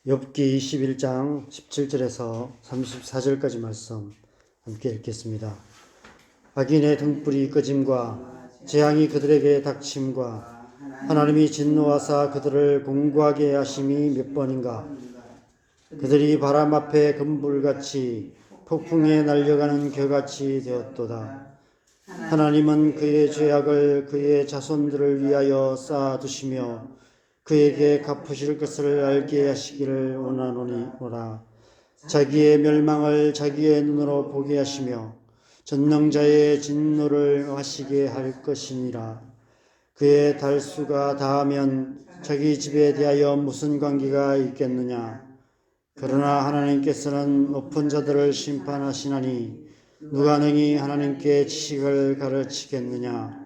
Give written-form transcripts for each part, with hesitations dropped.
욥기 21장 17절에서 34절까지 말씀 함께 읽겠습니다. 악인의 등불이 꺼짐과 재앙이 그들에게 닥침과 하나님이 진노하사 그들을 공고하게 하심이 몇 번인가. 그들이 바람 앞에 금불같이 폭풍에 날려가는 겨같이 되었도다. 하나님은 그의 죄악을 그의 자손들을 위하여 쌓아두시며 그에게 갚으실 것을 알게 하시기를 원하노니라. 자기의 멸망을 자기의 눈으로 보게 하시며 전능자의 진노를 하시게 할 것이니라. 그의 달수가 다하면 자기 집에 대하여 무슨 관계가 있겠느냐. 그러나 하나님께서는 높은 자들을 심판하시나니 누가 능히 하나님께 지식을 가르치겠느냐.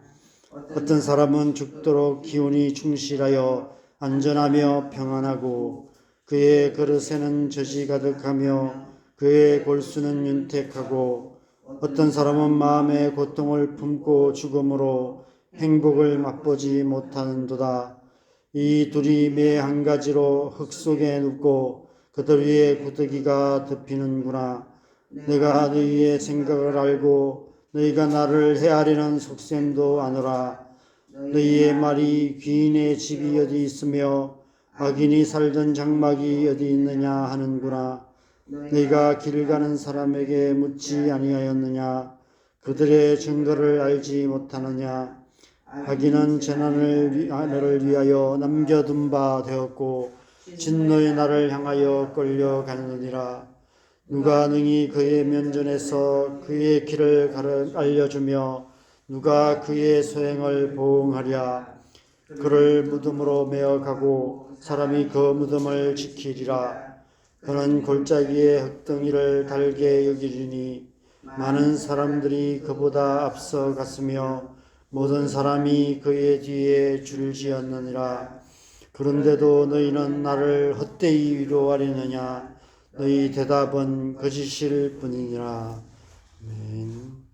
어떤 사람은 죽도록 기운이 충실하여 안전하며 평안하고 그의 그릇에는 젖이 가득하며 그의 골수는 윤택하고 어떤 사람은 마음의 고통을 품고 죽음으로 행복을 맛보지 못하는도다. 이 둘이 매 한 가지로 흙 속에 눕고 그들 위에 구더기가 덮이는구나. 내가 너희의 생각을 알고 너희가 나를 헤아리는 속셈도 아노라. 너희의 말이 귀인의 집이 어디 있으며 악인이 살던 장막이 어디 있느냐 하는구나. 너희가 길 가는 사람에게 묻지 아니하였느냐. 그들의 증거를 알지 못하느냐. 악인은 재난을 너를 위하여 남겨둔 바 되었고 진노의 날을 향하여 끌려가느니라. 누가 능히 그의 면전에서 그의 길을 알려주며 누가 그의 소행을 보응하랴. 그를 무덤으로 메어 가고 사람이 그 무덤을 지키리라. 그는 골짜기의 흙덩이를 달게 여기리니 많은 사람들이 그보다 앞서 갔으며 모든 사람이 그의 뒤에 줄지었느니라. 그런데도 너희는 나를 헛되이 위로하려느냐. 너희 대답은 거짓일 뿐이니라. 아멘.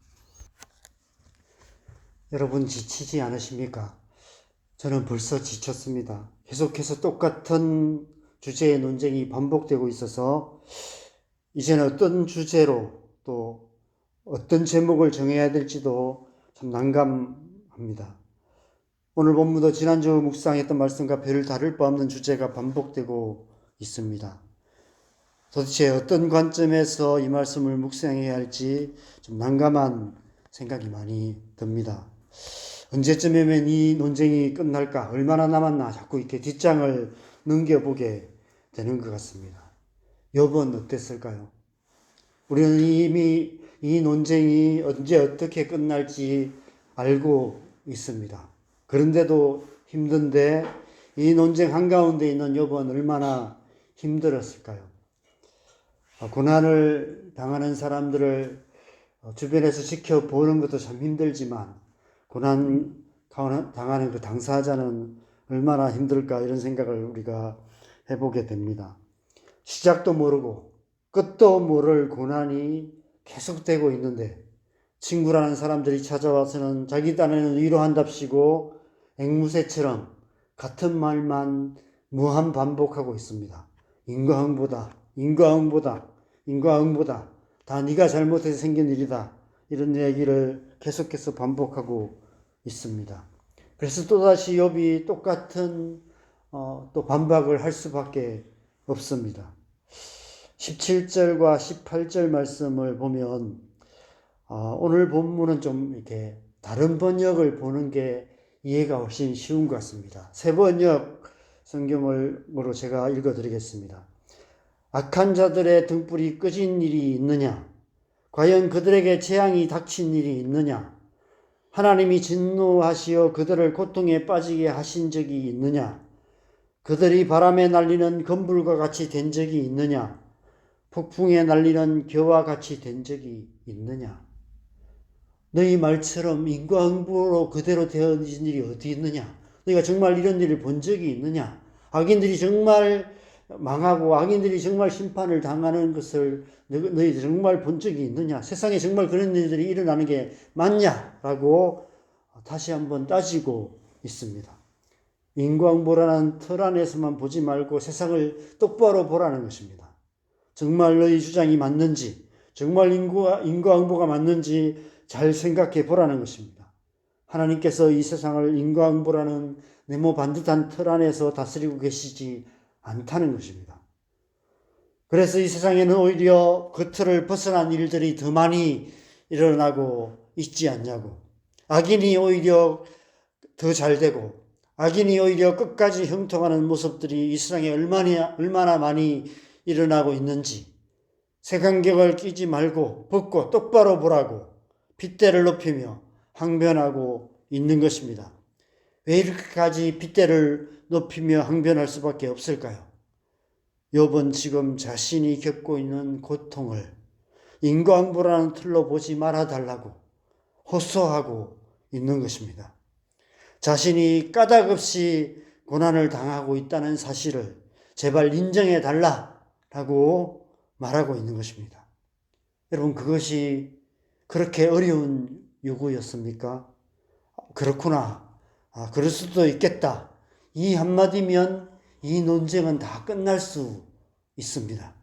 여러분 지치지 않으십니까? 저는 벌써 지쳤습니다. 계속해서 똑같은 주제의 논쟁이 반복되고 있어서 이제는 어떤 주제로 또 어떤 제목을 정해야 될지도 참 난감합니다. 오늘 본문도 지난주 묵상했던 말씀과 별을 다를 바 없는 주제가 반복되고 있습니다. 도대체 어떤 관점에서 이 말씀을 묵상해야 할지 좀 난감한 생각이 많이 듭니다. 언제쯤이면 이 논쟁이 끝날까? 얼마나 남았나? 자꾸 이렇게 뒷장을 넘겨보게 되는 것 같습니다. 욥은 어땠을까요? 우리는 이미 이 논쟁이 언제 어떻게 끝날지 알고 있습니다. 그런데도 힘든데 이 논쟁 한가운데 있는 욥은 얼마나 힘들었을까요? 고난을 당하는 사람들을 주변에서 지켜보는 것도 참 힘들지만 고난 당하는 그 당사자는 얼마나 힘들까 이런 생각을 우리가 해보게 됩니다. 시작도 모르고 끝도 모를 고난이 계속되고 있는데 친구라는 사람들이 찾아와서는 자기 딴에는 위로한답시고 앵무새처럼 같은 말만 무한 반복하고 있습니다. 인과응보다 다 네가 잘못해서 생긴 일이다. 이런 얘기를 계속해서 반복하고 있습니다. 그래서 또다시 욥이 똑같은 또 반박을 할 수밖에 없습니다. 17절과 18절 말씀을 보면 오늘 본문은 좀 이렇게 다른 번역을 보는 게 이해가 훨씬 쉬운 것 같습니다. 새 번역 성경으로 제가 읽어드리겠습니다. 악한 자들의 등불이 꺼진 일이 있느냐? 과연 그들에게 재앙이 닥친 일이 있느냐? 하나님이 진노하시어 그들을 고통에 빠지게 하신 적이 있느냐? 그들이 바람에 날리는 건불과 같이 된 적이 있느냐? 폭풍에 날리는 겨와 같이 된 적이 있느냐? 너희 말처럼 인과응보로 그대로 되어진 일이 어디 있느냐? 너희가 정말 이런 일을 본 적이 있느냐? 악인들이 정말 망하고 악인들이 정말 심판을 당하는 것을 너희들 정말 본 적이 있느냐? 세상에 정말 그런 일들이 일어나는 게 맞냐? 라고 다시 한번 따지고 있습니다. 인과응보라는 틀 안에서만 보지 말고 세상을 똑바로 보라는 것입니다. 정말 너희 주장이 맞는지, 정말 인과응보가 맞는지 잘 생각해 보라는 것입니다. 하나님께서 이 세상을 인과응보라는 네모 반듯한 틀 안에서 다스리고 계시지 않다는 것입니다. 그래서 이 세상에는 오히려 그 틀을 벗어난 일들이 더 많이 일어나고 있지 않냐고. 악인이 오히려 더 잘되고 악인이 오히려 끝까지 형통하는 모습들이 이 세상에 얼마나 많이 일어나고 있는지 색안경을 끼지 말고 벗고 똑바로 보라고 핏대를 높이며 항변하고 있는 것입니다. 왜 이렇게까지 핏대를 높이며 항변할 수밖에 없을까요? 욥은 지금 자신이 겪고 있는 고통을 인과응보라는 틀로 보지 말아달라고 호소하고 있는 것입니다. 자신이 까닭없이 고난을 당하고 있다는 사실을 제발 인정해 달라라고 말하고 있는 것입니다. 여러분, 그것이 그렇게 어려운 요구였습니까? 그렇구나. 그럴 수도 있겠다. 이 한마디면 이 논쟁은 다 끝날 수 있습니다.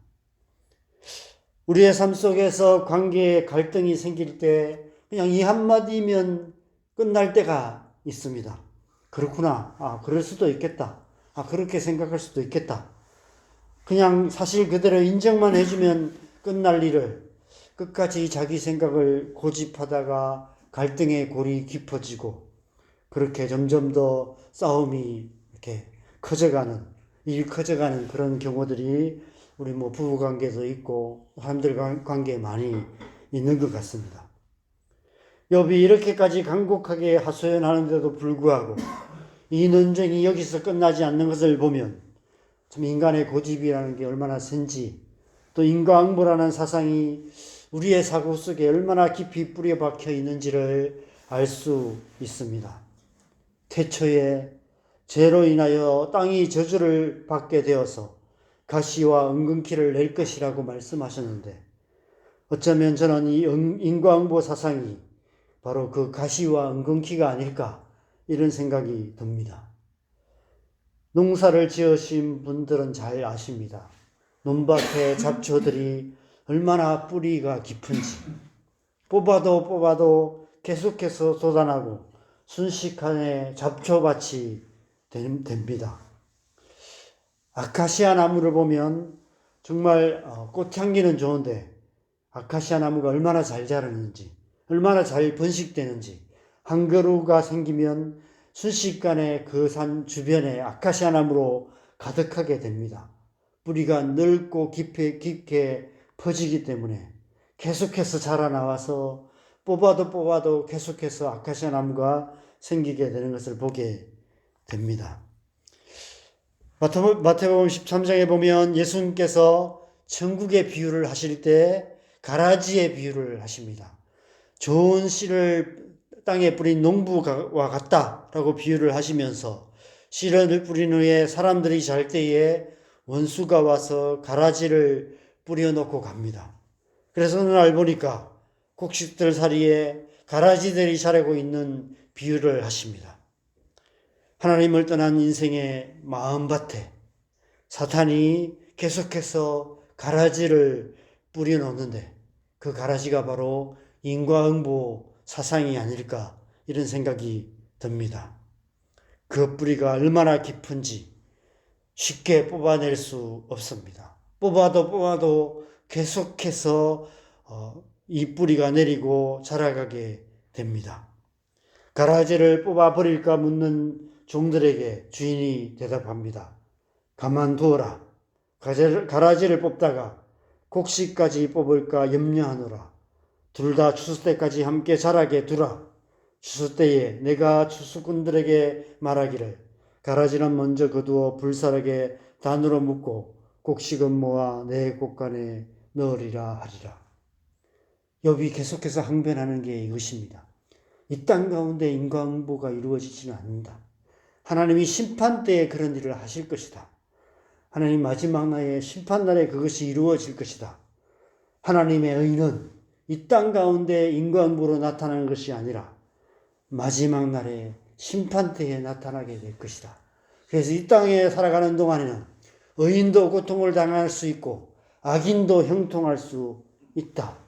우리의 삶 속에서 관계에 갈등이 생길 때 그냥 이 한마디면 끝날 때가 있습니다. 그렇구나. 그럴 수도 있겠다. 그렇게 생각할 수도 있겠다. 그냥 사실 그대로 인정만 해주면 끝날 일을 끝까지 자기 생각을 고집하다가 갈등의 골이 깊어지고 그렇게 점점 더 싸움이 이렇게 커져가는 그런 경우들이 우리 부부 관계도 있고 사람들 관계에 많이 있는 것 같습니다. 욥이 이렇게까지 간곡하게 하소연하는데도 불구하고 이 논쟁이 여기서 끝나지 않는 것을 보면 참 인간의 고집이라는 게 얼마나 센지 또 인과응보라는 사상이 우리의 사고 속에 얼마나 깊이 뿌려 박혀 있는지를 알 수 있습니다. 태초에 죄로 인하여 땅이 저주를 받게 되어서 가시와 은근키를 낼 것이라고 말씀하셨는데 어쩌면 저는 이 인과응보 사상이 바로 그 가시와 은근키가 아닐까 이런 생각이 듭니다. 농사를 지으신 분들은 잘 아십니다. 논밭의 잡초들이 얼마나 뿌리가 깊은지 뽑아도 계속해서 솟아나고 순식간에 잡초밭이 됩니다. 아카시아 나무를 보면 정말 꽃향기는 좋은데 아카시아 나무가 얼마나 잘 자라는지 얼마나 잘 번식되는지 한 그루가 생기면 순식간에 그 산 주변에 아카시아 나무로 가득하게 됩니다. 뿌리가 넓고 깊게 퍼지기 때문에 계속해서 자라나와서 뽑아도 계속해서 아카시아 나무가 생기게 되는 것을 보게 됩니다. 마태복음 13장에 보면 예수님께서 천국의 비유를 하실 때 가라지의 비유를 하십니다. 좋은 씨를 땅에 뿌린 농부와 같다라고 비유를 하시면서 씨를 뿌린 후에 사람들이 잘 때에 원수가 와서 가라지를 뿌려놓고 갑니다. 그래서 어느 날 보니까 곡식들 사이에 가라지들이 자라고 있는 비유를 하십니다. 하나님을 떠난 인생의 마음밭에 사탄이 계속해서 가라지를 뿌려놓는데 그 가라지가 바로 인과응보 사상이 아닐까 이런 생각이 듭니다. 그 뿌리가 얼마나 깊은지 쉽게 뽑아낼 수 없습니다. 뽑아도 계속해서 이 뿌리가 내리고 자라가게 됩니다. 가라지를 뽑아버릴까 묻는 종들에게 주인이 대답합니다. 가만두어라. 가라지를 뽑다가 곡식까지 뽑을까 염려하노라. 둘 다 추수 때까지 함께 자라게 두라. 추수 때에 내가 추수꾼들에게 말하기를 가라지는 먼저 거두어 불사르게 단으로 묶고 곡식은 모아 내 곡간에 넣으리라 하리라. 욥이 계속해서 항변하는 게 이것입니다. 이 땅 가운데 인과응보가 이루어지지는 않는다. 하나님이 심판 때에 그런 일을 하실 것이다. 하나님 마지막 날에 심판날에 그것이 이루어질 것이다. 하나님의 의는 이 땅 가운데 인과응보로 나타나는 것이 아니라 마지막 날에 심판 때에 나타나게 될 것이다. 그래서 이 땅에 살아가는 동안에는 의인도 고통을 당할 수 있고 악인도 형통할 수 있다.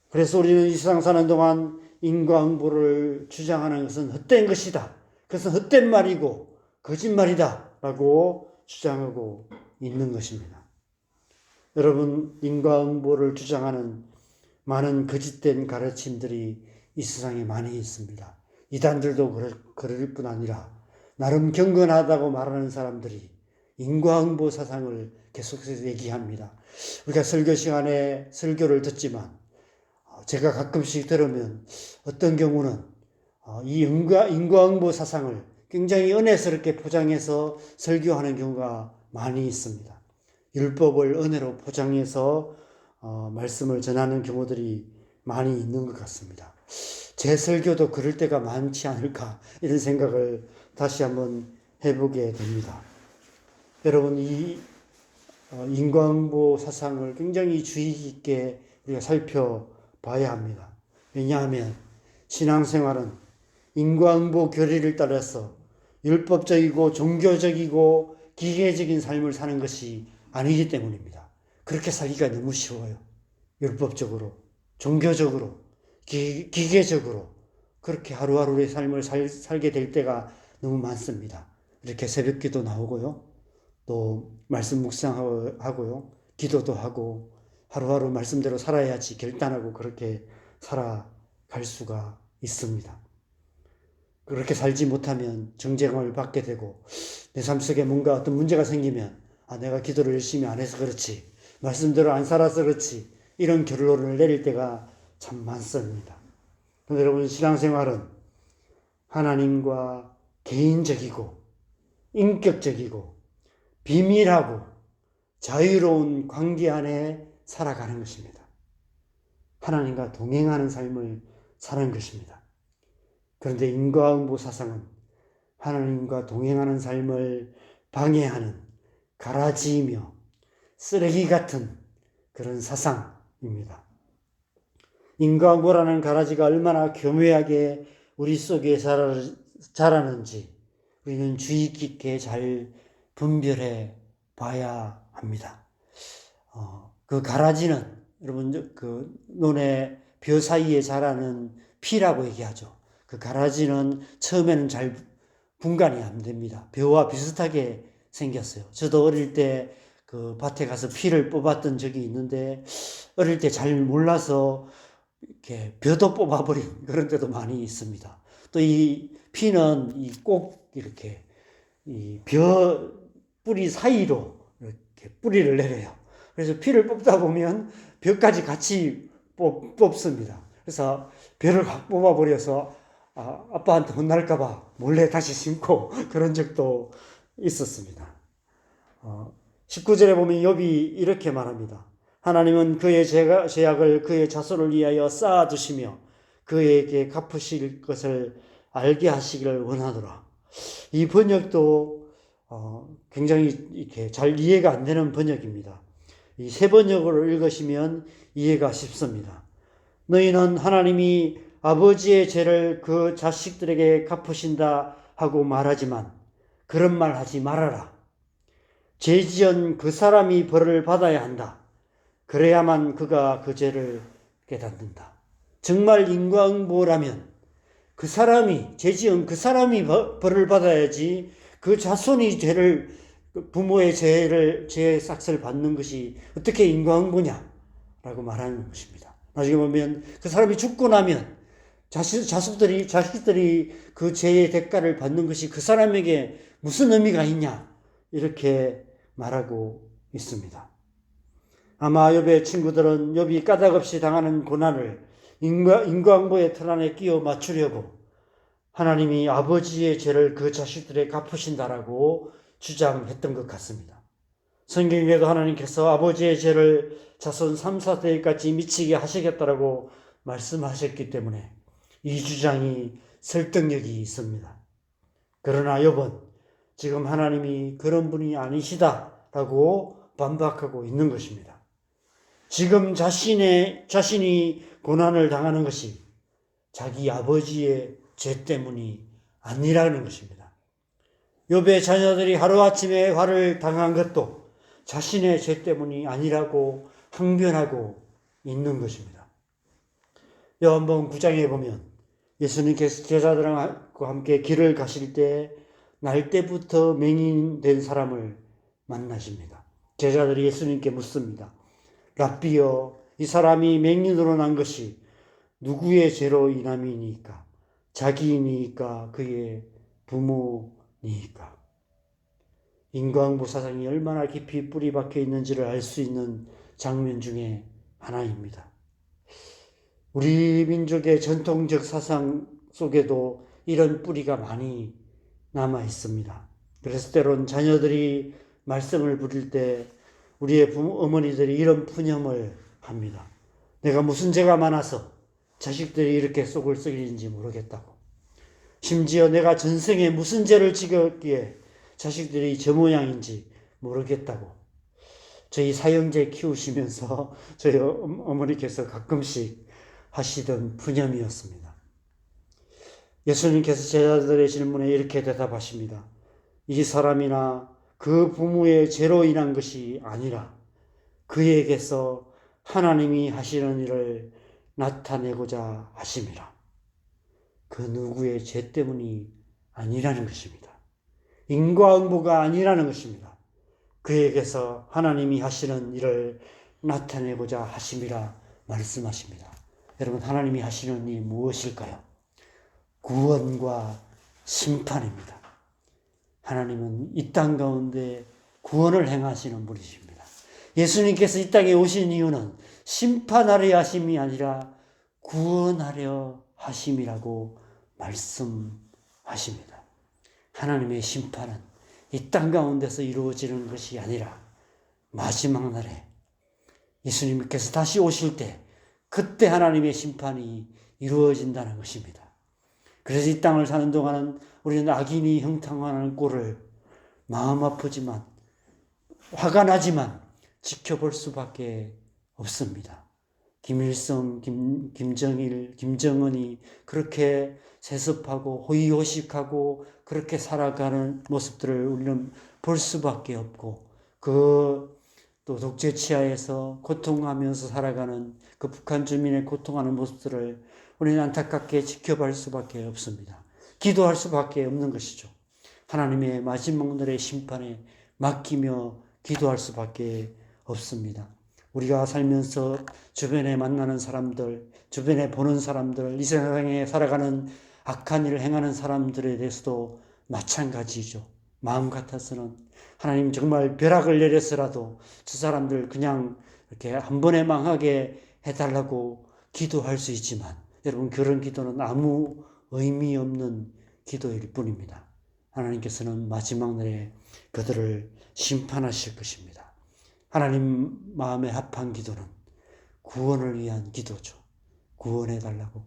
그래서 우리는 이 세상 사는 동안 인과응보를 주장하는 것은 헛된 것이다. 그것은 헛된 말이고 거짓말이다 라고 주장하고 있는 것입니다. 여러분, 인과응보를 주장하는 많은 거짓된 가르침들이 이 세상에 많이 있습니다. 이단들도 그럴 뿐 아니라 나름 경건하다고 말하는 사람들이 인과응보 사상을 계속해서 얘기합니다. 우리가 설교 시간에 설교를 듣지만 제가 가끔씩 들으면 어떤 경우는 이 인과응보 사상을 굉장히 은혜스럽게 포장해서 설교하는 경우가 많이 있습니다. 율법을 은혜로 포장해서 말씀을 전하는 경우들이 많이 있는 것 같습니다. 제 설교도 그럴 때가 많지 않을까 이런 생각을 다시 한번 해보게 됩니다. 여러분, 이 인과응보 사상을 굉장히 주의 깊게 우리가 살펴봐야 합니다. 왜냐하면 신앙생활은 인과응보 교리를 따라서 율법적이고 종교적이고 기계적인 삶을 사는 것이 아니기 때문입니다. 그렇게 살기가 너무 쉬워요. 율법적으로, 종교적으로, 기계적으로 그렇게 하루하루의 삶을 살게 될 때가 너무 많습니다. 이렇게 새벽기도 나오고요. 또 말씀 묵상하고요. 기도도 하고 하루하루 말씀대로 살아야지 결단하고 그렇게 살아갈 수가 있습니다. 그렇게 살지 못하면 정죄감을 받게 되고 내 삶 속에 뭔가 어떤 문제가 생기면 내가 기도를 열심히 안 해서 그렇지, 말씀대로 안 살아서 그렇지, 이런 결론을 내릴 때가 참 많습니다. 그런데 여러분, 신앙생활은 하나님과 개인적이고 인격적이고 비밀하고 자유로운 관계 안에 살아가는 것입니다. 하나님과 동행하는 삶을 사는 것입니다. 그런데 인과응보 사상은 하나님과 동행하는 삶을 방해하는 가라지이며 쓰레기 같은 그런 사상입니다. 인과응보라는 가라지가 얼마나 교묘하게 우리 속에 자라는지 우리는 주의 깊게 잘 분별해 봐야 합니다. 그 가라지는 여러분 그 논의 벼 사이에 자라는 피라고 얘기하죠. 그 가라지는 처음에는 잘 분간이 안 됩니다. 벼와 비슷하게 생겼어요. 저도 어릴 때 그 밭에 가서 피를 뽑았던 적이 있는데 어릴 때 잘 몰라서 이렇게 벼도 뽑아버린 그런 때도 많이 있습니다. 또 이 피는 꼭 이렇게 이 벼 뿌리 사이로 이렇게 뿌리를 내려요. 그래서 피를 뽑다 보면 벼까지 같이 뽑습니다. 그래서 벼를 확 뽑아버려서 아빠한테 혼날까봐 몰래 다시 심고 그런 적도 있었습니다. 19절에 보면 욥이 이렇게 말합니다. 하나님은 그의 죄악을 그의 자손을 위하여 쌓아두시며 그에게 갚으실 것을 알게 하시기를 원하노라. 이 번역도 굉장히 이렇게 잘 이해가 안 되는 번역입니다. 이 새 번역을 읽으시면 이해가 쉽습니다. 너희는 하나님이 아버지의 죄를 그 자식들에게 갚으신다 하고 말하지만 그런 말 하지 말아라. 죄 지은 그 사람이 벌을 받아야 한다. 그래야만 그가 그 죄를 깨닫는다. 정말 인과응보라면 그 사람이, 죄 지은 그 사람이 벌을 받아야지 그 자손이 부모의 죄의 삭슬 받는 것이 어떻게 인과응보냐라고 말하는 것입니다. 나중에 보면 그 사람이 죽고 나면 자식들이 그 죄의 대가를 받는 것이 그 사람에게 무슨 의미가 있냐 이렇게 말하고 있습니다. 아마 욥의 친구들은 욥이 까닭없이 당하는 고난을 인과응보의 틀 안에 끼워 맞추려고 하나님이 아버지의 죄를 그 자식들에 갚으신다라고 주장했던 것 같습니다. 성경에도 하나님께서 아버지의 죄를 자손 3, 4대까지 미치게 하시겠다라고 말씀하셨기 때문에 이 주장이 설득력이 있습니다. 그러나 욥은 지금 하나님이 그런 분이 아니시다라고 반박하고 있는 것입니다. 지금 자신이 고난을 당하는 것이 자기 아버지의 죄 때문이 아니라는 것입니다. 욥의 자녀들이 하루아침에 화를 당한 것도 자신의 죄 때문이 아니라고 항변하고 있는 것입니다. 요한복음 9장에 보면 예수님께서 제자들과 함께 길을 가실 때 날때부터 맹인된 사람을 만나십니다. 제자들이 예수님께 묻습니다. 랍비여, 이 사람이 맹인으로 난 것이 누구의 죄로 인함이니까? 자기이니까? 그의 부모니까? 인과응보 사상이 얼마나 깊이 뿌리 박혀 있는지를 알 수 있는 장면 중에 하나입니다. 우리 민족의 전통적 사상 속에도 이런 뿌리가 많이 남아 있습니다. 그래서 때론 자녀들이 말썽을 부릴 때 우리의 어머니들이 이런 푸념을 합니다. 내가 무슨 죄가 많아서 자식들이 이렇게 속을 썩이는지 모르겠다고. 심지어 내가 전생에 무슨 죄를 지었기에 자식들이 저 모양인지 모르겠다고. 저희 사형제 키우시면서 저희 어머니께서 가끔씩 하시던 푸념이었습니다. 예수님께서 제자들의 질문에 이렇게 대답하십니다. 이 사람이나 그 부모의 죄로 인한 것이 아니라 그에게서 하나님이 하시는 일을 나타내고자 하심이라. 그 누구의 죄 때문이 아니라는 것입니다. 인과응보가 아니라는 것입니다. 그에게서 하나님이 하시는 일을 나타내고자 하심이라 말씀하십니다. 여러분, 하나님이 하시는 일이 무엇일까요? 구원과 심판입니다. 하나님은 이 땅 가운데 구원을 행하시는 분이십니다. 예수님께서 이 땅에 오신 이유는 심판하려 하심이 아니라 구원하려 하심이라고 말씀하십니다. 하나님의 심판은 이 땅 가운데서 이루어지는 것이 아니라 마지막 날에 예수님께서 다시 오실 때 그때 하나님의 심판이 이루어진다는 것입니다. 그래서 이 땅을 사는 동안은 우리는 악인이 형통하는 꼴을 마음 아프지만 화가 나지만 지켜볼 수밖에 없습니다. 김일성, 김정일, 김정은이 그렇게 세습하고 호의호식하고 그렇게 살아가는 모습들을 우리는 볼 수밖에 없고 또 독재 치하에서 고통하면서 살아가는 그 북한 주민의 고통하는 모습들을 우리는 안타깝게 지켜볼 수밖에 없습니다. 기도할 수밖에 없는 것이죠. 하나님의 마지막 날의 심판에 맡기며 기도할 수밖에 없습니다. 우리가 살면서 주변에 만나는 사람들, 주변에 보는 사람들, 이 세상에 살아가는 악한 일을 행하는 사람들에 대해서도 마찬가지죠. 마음 같아서는 하나님 정말 벼락을 내려서라도 저 사람들 그냥 이렇게 한 번에 망하게 해달라고 기도할 수 있지만 여러분, 그런 기도는 아무 의미 없는 기도일 뿐입니다. 하나님께서는 마지막 날에 그들을 심판하실 것입니다. 하나님 마음에 합한 기도는 구원을 위한 기도죠. 구원해달라고.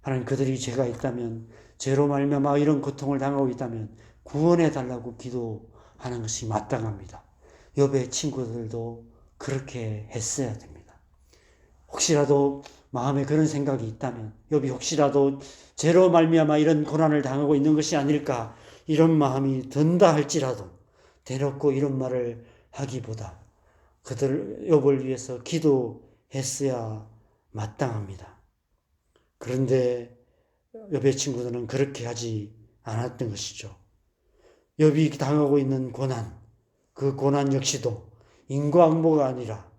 하나님, 그들이 죄가 있다면, 죄로 말미암아 이런 고통을 당하고 있다면 구원해달라고 기도하는 것이 마땅합니다. 욥의 친구들도 그렇게 했어야 됩니다. 혹시라도 마음에 그런 생각이 있다면, 욥이 혹시라도 죄로 말미암아 이런 고난을 당하고 있는 것이 아닐까 이런 마음이 든다 할지라도 대놓고 이런 말을 하기보다 그들 욥을 위해서 기도했어야 마땅합니다. 그런데 욥의 친구들은 그렇게 하지 않았던 것이죠. 욥이 당하고 있는 고난, 그 고난 역시도 인과응보가 아니라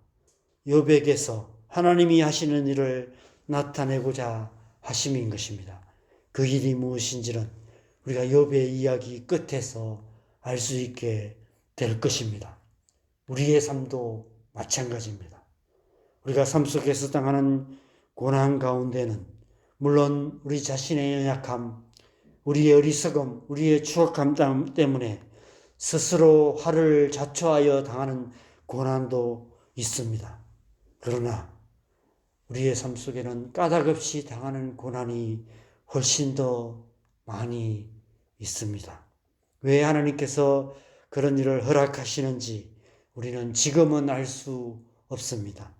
욥에게서 하나님이 하시는 일을 나타내고자 하심인 것입니다. 그 일이 무엇인지는 우리가 욥의 이야기 끝에서 알 수 있게 될 것입니다. 우리의 삶도 마찬가지입니다. 우리가 삶 속에서 당하는 고난 가운데는 물론 우리 자신의 연약함, 우리의 어리석음, 우리의 추악함 때문에 스스로 화를 자초하여 당하는 고난도 있습니다. 그러나 우리의 삶 속에는 까닭없이 당하는 고난이 훨씬 더 많이 있습니다. 왜 하나님께서 그런 일을 허락하시는지 우리는 지금은 알 수 없습니다.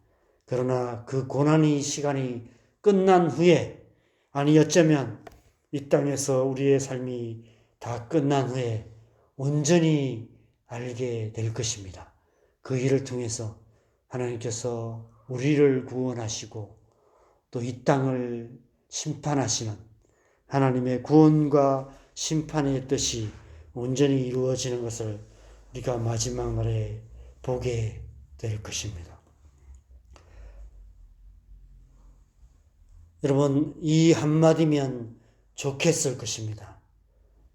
그러나 그 고난의 시간이 끝난 후에, 아니 어쩌면 이 땅에서 우리의 삶이 다 끝난 후에 온전히 알게 될 것입니다. 그 일을 통해서 하나님께서 우리를 구원하시고 또 이 땅을 심판하시는 하나님의 구원과 심판의 뜻이 온전히 이루어지는 것을 우리가 마지막 날에 보게 될 것입니다. 여러분, 이 한마디면 좋겠을 것입니다.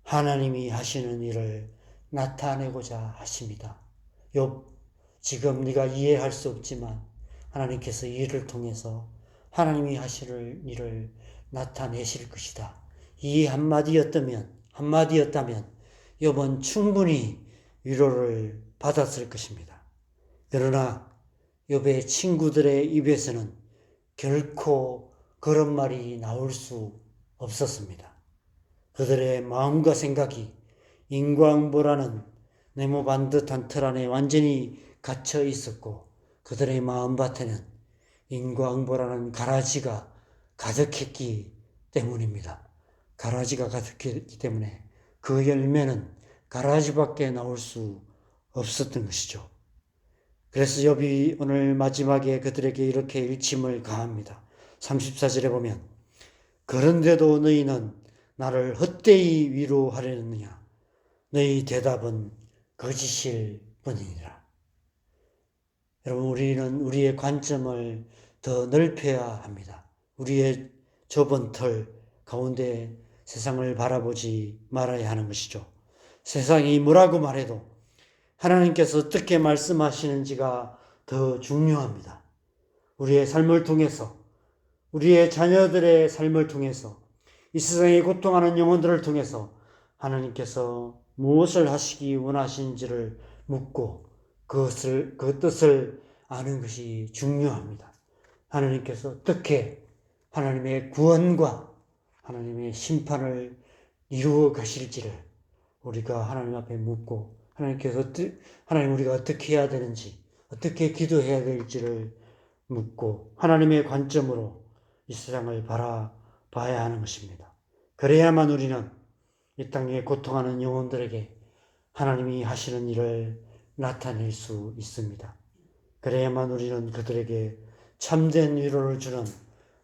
하나님이 하시는 일을 나타내고자 하십니다. 욥, 지금 네가 이해할 수 없지만 하나님께서 이 일을 통해서 하나님이 하시는 일을 나타내실 것이다. 이 한마디였다면 욥은 충분히 위로를 받았을 것입니다. 그러나 욥의 친구들의 입에서는 결코 그런 말이 나올 수 없었습니다. 그들의 마음과 생각이 인과응보라는 네모 반듯한 틀 안에 완전히 갇혀 있었고 그들의 마음밭에는 인과응보라는 가라지가 가득했기 때문입니다. 가라지가 가득했기 때문에 그 열매는 가라지밖에 나올 수 없었던 것이죠. 그래서 욥이 오늘 마지막에 그들에게 이렇게 일침을 가합니다. 34절에 보면 그런데도 너희는 나를 헛되이 위로하려느냐 너희 대답은 거짓일 뿐이니라. 여러분, 우리는 우리의 관점을 더 넓혀야 합니다. 우리의 좁은 틀 가운데 세상을 바라보지 말아야 하는 것이죠. 세상이 뭐라고 말해도 하나님께서 어떻게 말씀하시는지가 더 중요합니다. 우리의 삶을 통해서, 우리의 자녀들의 삶을 통해서, 이 세상에 고통하는 영혼들을 통해서 하나님께서 무엇을 하시기 원하시는지를 묻고 그 뜻을 아는 것이 중요합니다. 하나님께서 어떻게 하나님의 구원과 하나님의 심판을 이루어 가실지를 우리가 하나님 앞에 묻고 하나님 우리가 어떻게 해야 되는지 어떻게 기도해야 될지를 묻고 하나님의 관점으로 이 세상을 바라봐야 하는 것입니다. 그래야만 우리는 이 땅에 고통하는 영혼들에게 하나님이 하시는 일을 나타낼 수 있습니다. 그래야만 우리는 그들에게 참된 위로를 주는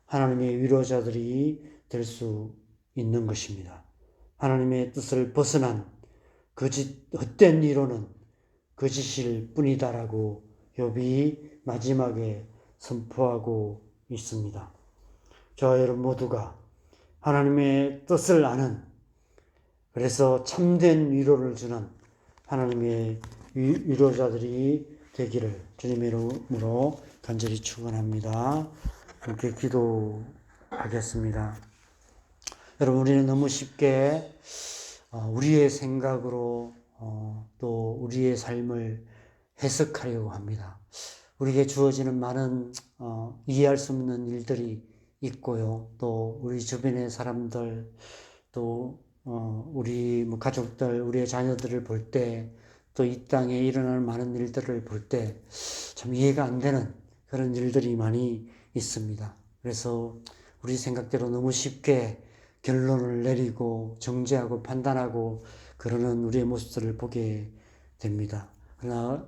하나님의 위로자들이 될 수 있는 것입니다. 하나님의 뜻을 벗어난 헛된 위로는 거짓일 뿐이다라고 욥이 마지막에 선포하고 있습니다. 저와 여러분 모두가 하나님의 뜻을 아는, 그래서 참된 위로를 주는 하나님의 위로자들이 되기를 주님의 이름으로 간절히 축원합니다. 함께 기도하겠습니다. 여러분, 우리는 너무 쉽게 우리의 생각으로 또 우리의 삶을 해석하려고 합니다. 우리에게 주어지는 많은 이해할 수 없는 일들이 있고요. 또 우리 주변의 사람들, 또 우리 가족들, 우리의 자녀들을 볼 때, 또 이 땅에 일어나는 많은 일들을 볼 때 참 이해가 안 되는 그런 일들이 많이 있습니다. 그래서 우리 생각대로 너무 쉽게 결론을 내리고 정죄하고 판단하고 그러는 우리의 모습들을 보게 됩니다. 그러나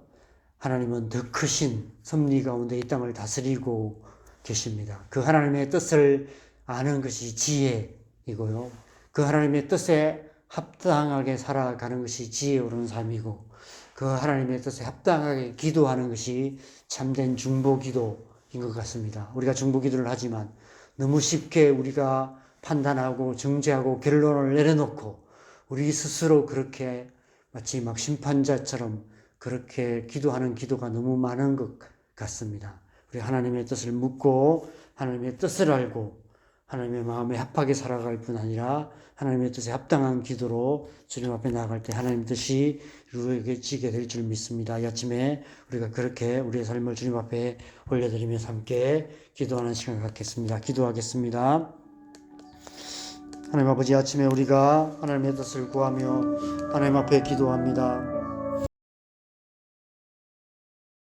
하나님은 더 크신 섭리 가운데 이 땅을 다스리고 계십니다. 그 하나님의 뜻을 아는 것이 지혜이고요. 그 하나님의 뜻에 합당하게 살아가는 것이 지혜로운 삶이고 그 하나님의 뜻에 합당하게 기도하는 것이 참된 중보기도인 것 같습니다. 우리가 중보기도를 하지만 너무 쉽게 우리가 판단하고 정죄하고 결론을 내려놓고 우리 스스로 그렇게 마치 막 심판자처럼 그렇게 기도하는 기도가 너무 많은 것 같습니다. 우리 하나님의 뜻을 묻고 하나님의 뜻을 알고 하나님의 마음에 합하게 살아갈 뿐 아니라 하나님의 뜻에 합당한 기도로 주님 앞에 나아갈 때 하나님의 뜻이 이루어지게 될 줄 믿습니다. 이 아침에 우리가 그렇게 우리의 삶을 주님 앞에 올려드리면서 함께 기도하는 시간을 갖겠습니다. 기도하겠습니다. 하나님 아버지, 아침에 우리가 하나님의 뜻을 구하며 하나님 앞에 기도합니다.